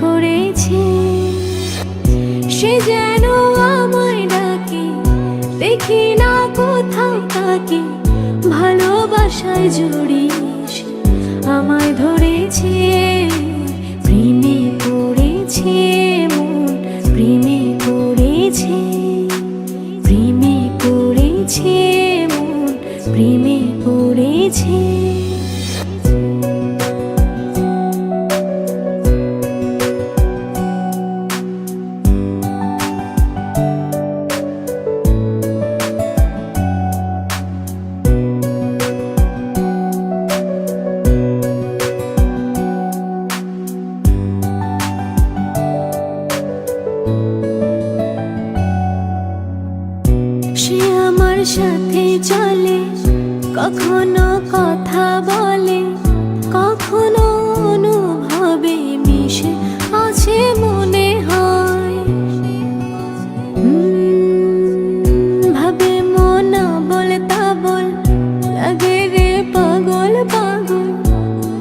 করেছে। সে যেন আমায় ডাকে, দেখি না কোথাও তাকে, ভালোবাসায় জড়িয়ে আমায় ধরেছে। প্রেমে পড়েছে মন, প্রেমে পড়েছে, প্রেমে পড়েছে মন, প্রেমে পড়েছে। সে আমার সাথে চলে, কখনো কথা বলে, কখনো অনুভবে মিশে আছে মনে হয়। ভাবে মন বল তা বল, লাগে রে পাগল পাগল।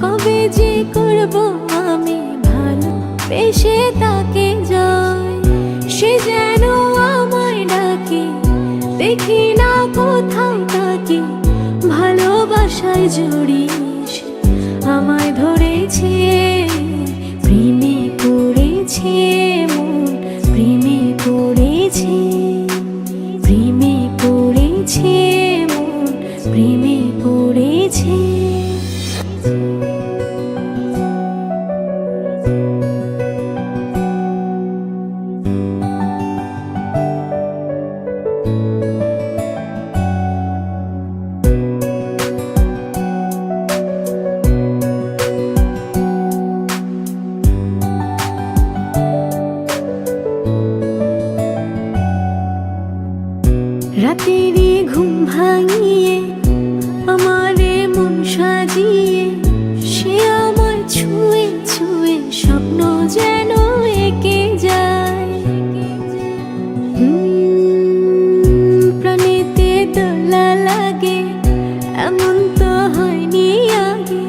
কবে যে করব আমি ভালো বেশে তাকে যায়। সে যেন আমায় ডাকে, দেখি না কোথাও তাকে, ভালোবাসায় জড়িয়ে আমায় ধরেছে। প্রেমে পড়েছে মন, প্রেমে পড়েছে, প্রেমে পড়েছে মন, প্রেমে পড়েছে। রাতেরই ঘুম ভাঙিয়ে আমারে মন সাজিয়ে, সে আমার ছুঁয়ে ছুঁয়ে স্বপ্ন যেন এঁকে যায়। প্রাণেতে দোলা লাগে, এমন তো হয়নি আগে।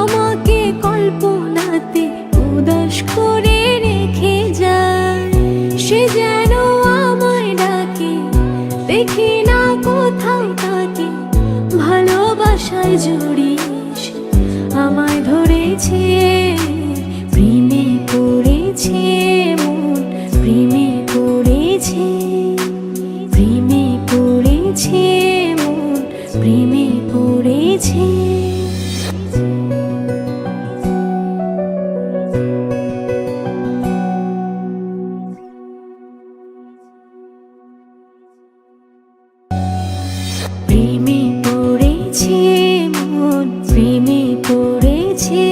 আমাকে কল্পনাতে উদাস করে রেখে যায়। সে যেন আমায় ডাকে, দেখি না কোথাও তাকে, ভালোবাসায় জড়িয়ে আমায় ধরেছে। প্রেমে পড়েছে মন, প্রেমে পড়েছে, প্রেমে পড়েছে মন, প্রেমে পড়েছে। প্রেমে পড়েছে মন, প্রেমে পড়েছে।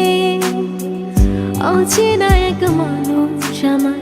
অচেনা এক মানুষ আমার